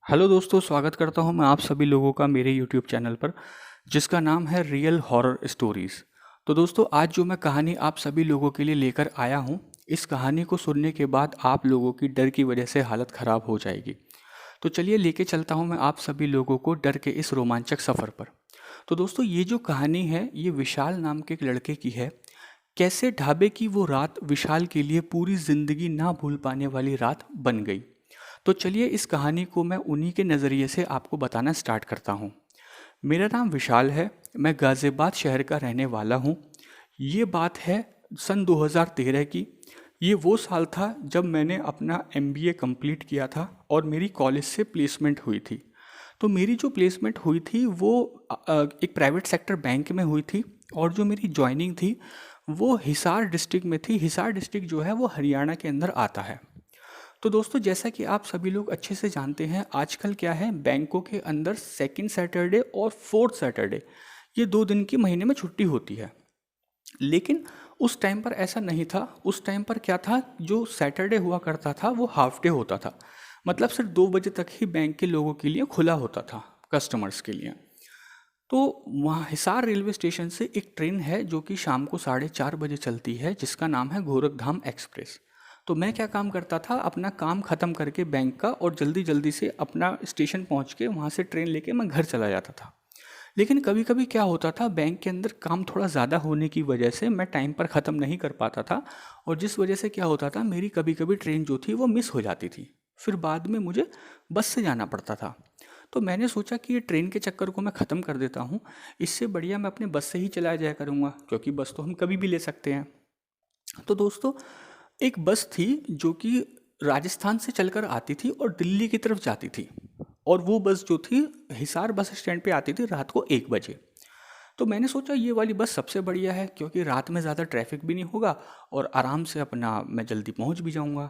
Hello दोस्तों, स्वागत करता हूं मैं आप सभी लोगों का मेरे यूट्यूब चैनल पर जिसका नाम है रियल हॉरर स्टोरीज़। तो दोस्तों, आज जो मैं कहानी आप सभी लोगों के लिए लेकर आया हूं, इस कहानी को सुनने के बाद आप लोगों की डर की वजह से हालत ख़राब हो जाएगी। तो चलिए लेके चलता हूं मैं आप सभी लोगों को डर के इस रोमांचक सफ़र पर। तो दोस्तों, ये जो कहानी है ये विशाल नाम के एक लड़के की है। कैसे ढाबे की वो रात विशाल के लिए पूरी जिंदगी ना भूल पाने वाली रात बन गई। तो चलिए इस कहानी को मैं उन्हीं के नज़रिए से आपको बताना स्टार्ट करता हूँ। मेरा नाम विशाल है। मैं गाज़ियाबाद शहर का रहने वाला हूँ। ये बात है सन 2013 की। ये वो साल था जब मैंने अपना एमबीए कंप्लीट किया था और मेरी कॉलेज से प्लेसमेंट हुई थी। तो मेरी जो प्लेसमेंट हुई थी वो एक प्राइवेट सेक्टर बैंक में हुई थी। और जो मेरी जॉइनिंग थी वो हिसार डिस्ट्रिक्ट में थी। हिसार डिस्ट्रिक्ट जो है वो हरियाणा के अंदर आता है। तो दोस्तों, जैसा कि आप सभी लोग अच्छे से जानते हैं, आजकल क्या है, बैंकों के अंदर सेकंड सैटरडे और फोर्थ सैटरडे ये 2 दिन की महीने में छुट्टी होती है। लेकिन उस टाइम पर ऐसा नहीं था। उस टाइम पर क्या था, जो सैटरडे हुआ करता था वो हाफ डे होता था। मतलब सिर्फ 2 बजे तक ही बैंक के लोगों के लिए खुला होता था, कस्टमर्स के लिए। तो वहाँ हिसार रेलवे स्टेशन से एक ट्रेन है जो कि शाम को 4:30 बजे चलती है, जिसका नाम है गोरखधाम एक्सप्रेस। तो मैं क्या काम करता था, अपना काम ख़त्म करके बैंक का और जल्दी जल्दी से अपना स्टेशन पहुँच के वहाँ से ट्रेन लेके मैं घर चला जाता था। लेकिन कभी कभी क्या होता था, बैंक के अंदर काम थोड़ा ज़्यादा होने की वजह से मैं टाइम पर ख़त्म नहीं कर पाता था। और जिस वजह से क्या होता था, मेरी कभी कभी ट्रेन जो थी वो मिस हो जाती थी। फिर बाद में मुझे बस से जाना पड़ता था। तो मैंने सोचा कि ये ट्रेन के चक्कर को मैं ख़त्म कर देता हूँ। इससे बढ़िया मैं अपने बस से ही चला जाया करूँगा, क्योंकि बस तो हम कभी भी ले सकते हैं। तो दोस्तों, एक बस थी जो कि राजस्थान से चलकर आती थी और दिल्ली की तरफ जाती थी। और वो बस जो थी हिसार बस स्टैंड पे आती थी रात को 1 बजे। तो मैंने सोचा ये वाली बस सबसे बढ़िया है, क्योंकि रात में ज़्यादा ट्रैफिक भी नहीं होगा और आराम से अपना मैं जल्दी पहुंच भी जाऊंगा।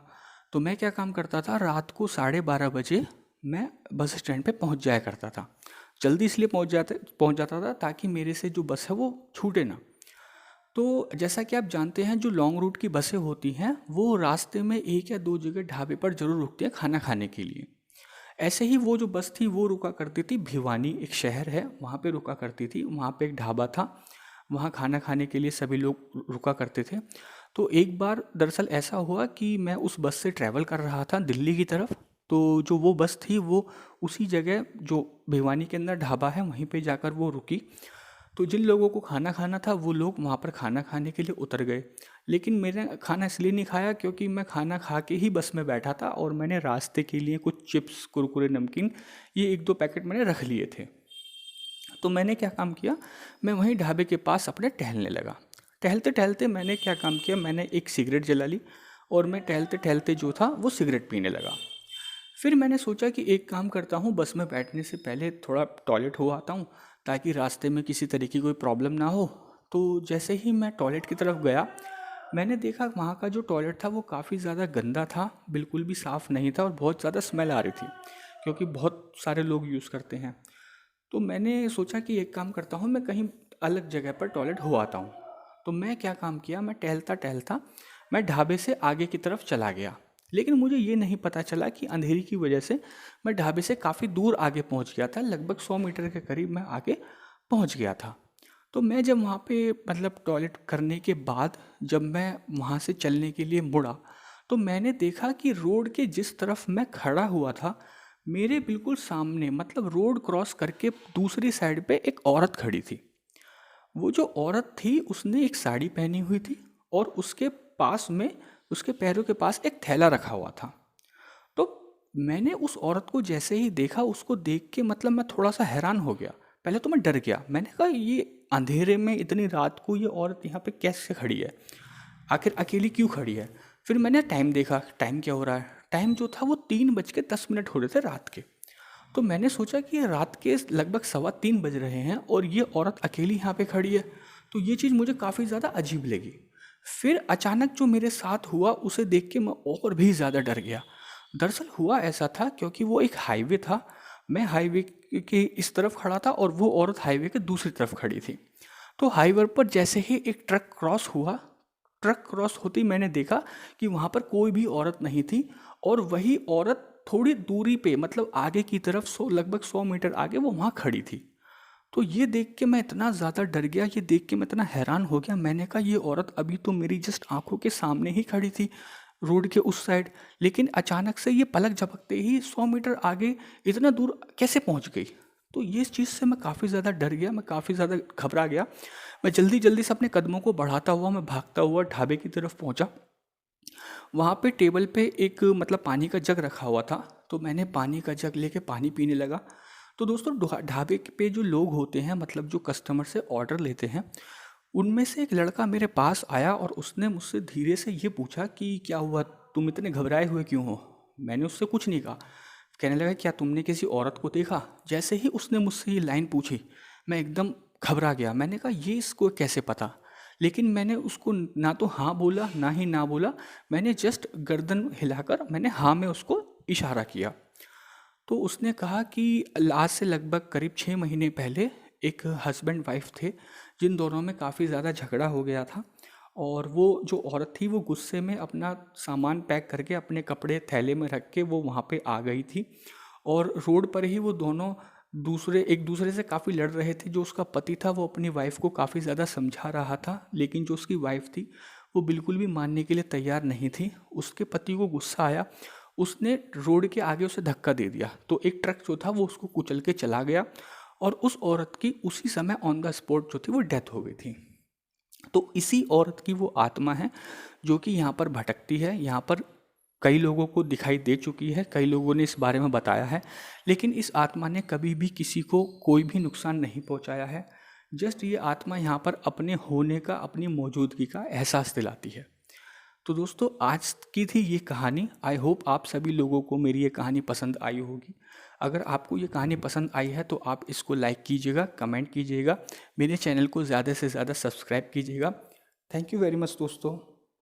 तो मैं क्या काम करता था, रात को 12:30 बजे मैं बस स्टैंड पे पहुंच जाया करता था। जल्दी इसलिए पहुंच जाता था ताकि मेरे से जो बस है वो छूटे ना। तो जैसा कि आप जानते हैं, जो लॉन्ग रूट की बसें होती हैं वो रास्ते में एक या दो जगह ढाबे पर जरूर रुकती हैं खाना खाने के लिए। ऐसे ही वो जो बस थी वो रुका करती थी भिवानी, एक शहर है वहाँ पे रुका करती थी। वहाँ पे एक ढाबा था, वहाँ खाना खाने के लिए सभी लोग रुका करते थे। तो एक बार दरअसल ऐसा हुआ कि मैं उस बस से ट्रैवल कर रहा था दिल्ली की तरफ। तो जो वो बस थी वो उसी जगह जो भिवानी के अंदर ढाबा है वहीं पे जाकर वो रुकी। तो जिन लोगों को खाना खाना था वो लोग वहाँ पर खाना खाने के लिए उतर गए। लेकिन मैंने खाना इसलिए नहीं खाया क्योंकि मैं खाना खा के ही बस में बैठा था और मैंने रास्ते के लिए कुछ चिप्स, कुरकुरे, नमकीन, ये एक दो पैकेट मैंने रख लिए थे। तो मैंने क्या काम किया, मैं वहीं ढाबे के पास अपने टहलने लगा। टहलते टहलते मैंने क्या काम किया, मैंने एक सिगरेट जला ली और मैं टहलते टहलते जो था वो सिगरेट पीने लगा। फिर मैंने सोचा कि एक काम करता हूँ, बस में बैठने से पहले थोड़ा टॉयलेट हो आता हूँ ताकि रास्ते में किसी तरह की कोई प्रॉब्लम ना हो। तो जैसे ही मैं टॉयलेट की तरफ गया, मैंने देखा वहाँ का जो टॉयलेट था वो काफ़ी ज़्यादा गंदा था, बिल्कुल भी साफ़ नहीं था और बहुत ज़्यादा स्मेल आ रही थी, क्योंकि बहुत सारे लोग यूज़ करते हैं। तो मैंने सोचा कि एक काम करता हूँ, मैं कहीं अलग जगह पर टॉयलेट हो आता हूँ। तो मैं क्या काम किया, मैं टहलता टहलता मैं ढाबे से आगे की तरफ चला गया। लेकिन मुझे ये नहीं पता चला कि अंधेरी की वजह से मैं ढाबे से काफ़ी दूर आगे पहुँच गया था, लगभग 100 मीटर के करीब मैं आगे पहुँच गया था। तो मैं जब वहाँ पे मतलब टॉयलेट करने के बाद जब मैं वहाँ से चलने के लिए मुड़ा, तो मैंने देखा कि रोड के जिस तरफ मैं खड़ा हुआ था, मेरे बिल्कुल सामने, मतलब रोड क्रॉस करके दूसरी साइड पे एक औरत खड़ी थी। वो जो औरत थी उसने एक साड़ी पहनी हुई थी और उसके पास में, उसके पैरों के पास एक थैला रखा हुआ था। तो मैंने उस औरत को जैसे ही देखा, उसको देख के मतलब मैं थोड़ा सा हैरान हो गया। पहले तो मैं डर गया, मैंने कहा ये अंधेरे में इतनी रात को ये औरत यहाँ पे कैसे खड़ी है, आखिर अकेली क्यों खड़ी है। फिर मैंने टाइम देखा, टाइम क्या हो रहा है, टाइम जो था वो 3:10 हो रहे थे रात के। तो मैंने सोचा कि ये रात के लगभग 2:15 बज रहे हैं और ये औरत अकेली यहाँ पे खड़ी है। तो ये चीज़ मुझे काफ़ी ज़्यादा अजीब लगी। फिर अचानक जो मेरे साथ हुआ उसे देख के मैं और भी ज़्यादा डर गया। दरअसल हुआ ऐसा था, क्योंकि वो एक हाईवे था, मैं हाईवे के इस तरफ खड़ा था और वो औरत हाईवे के दूसरी तरफ खड़ी थी। तो हाईवे पर जैसे ही एक ट्रक क्रॉस हुआ, ट्रक क्रॉस होते ही मैंने देखा कि वहाँ पर कोई भी औरत नहीं थी और वही औरत थोड़ी दूरी पे, मतलब आगे की तरफ लगभग 100 मीटर आगे वो वहाँ खड़ी थी। तो ये देख के मैं इतना ज़्यादा डर गया, ये देख के मैं इतना हैरान हो गया। मैंने कहा ये औरत अभी तो मेरी जस्ट आंखों के सामने ही खड़ी थी, रोड के उस साइड, लेकिन अचानक से ये पलक झपकते ही 100 मीटर आगे इतना दूर कैसे पहुंच गई। तो ये इस चीज़ से मैं काफ़ी ज़्यादा डर गया, मैं काफ़ी ज़्यादा घबरा गया। मैं जल्दी जल्दी से अपने कदमों को बढ़ाता हुआ मैं भागता हुआ ढाबे की तरफ पहुंचा। वहाँ पे टेबल पे एक मतलब पानी का जग रखा हुआ था, तो मैंने पानी का जग लेके पानी पीने लगा। तो दोस्तों ढाबे पे जो लोग होते हैं, मतलब जो कस्टमर से ऑर्डर लेते हैं, उनमें से एक लड़का मेरे पास आया और उसने मुझसे धीरे से ये पूछा कि क्या हुआ, तुम इतने घबराए हुए क्यों हो। मैंने उससे कुछ नहीं कहा। कहने लगा क्या तुमने किसी औरत को देखा। जैसे ही उसने मुझसे ये लाइन पूछी मैं एकदम घबरा गया। मैंने कहा ये इसको कैसे पता, लेकिन मैंने उसको ना तो हाँ बोला ना ही ना बोला, मैंने जस्ट गर्दन हिलाकर मैंने हाँ में उसको इशारा किया। तो उसने कहा कि आज से लगभग करीब 6 महीने पहले एक हस्बैंड वाइफ थे, जिन दोनों में काफ़ी ज़्यादा झगड़ा हो गया था। और वो जो औरत थी वो गुस्से में अपना सामान पैक करके अपने कपड़े थैले में रख के वो वहाँ पे आ गई थी। और रोड पर ही वो दोनों एक दूसरे से काफ़ी लड़ रहे थे। जो उसका पति था वो अपनी वाइफ को काफ़ी ज़्यादा समझा रहा था, लेकिन जो उसकी वाइफ थी वो बिल्कुल भी मानने के लिए तैयार नहीं थी। उसके पति को गुस्सा आया, उसने रोड के आगे उसे धक्का दे दिया, तो एक ट्रक जो था वो उसको कुचल के चला गया और उस औरत की उसी समय ऑन द स्पॉट जो थी वो डेथ हो गई थी। तो इसी औरत की वो आत्मा है जो कि यहाँ पर भटकती है। यहाँ पर कई लोगों को दिखाई दे चुकी है, कई लोगों ने इस बारे में बताया है, लेकिन इस आत्मा ने कभी भी किसी को कोई भी नुकसान नहीं पहुँचाया है। जस्ट ये आत्मा यहाँ पर अपने होने का, अपनी मौजूदगी का एहसास दिलाती है। तो दोस्तों आज की थी ये कहानी। आई होप आप सभी लोगों को मेरी ये कहानी पसंद आई होगी। अगर आपको ये कहानी पसंद आई है तो आप इसको लाइक कीजिएगा, कमेंट कीजिएगा, मेरे चैनल को ज़्यादा से ज़्यादा सब्सक्राइब कीजिएगा। थैंक यू वेरी मच दोस्तों।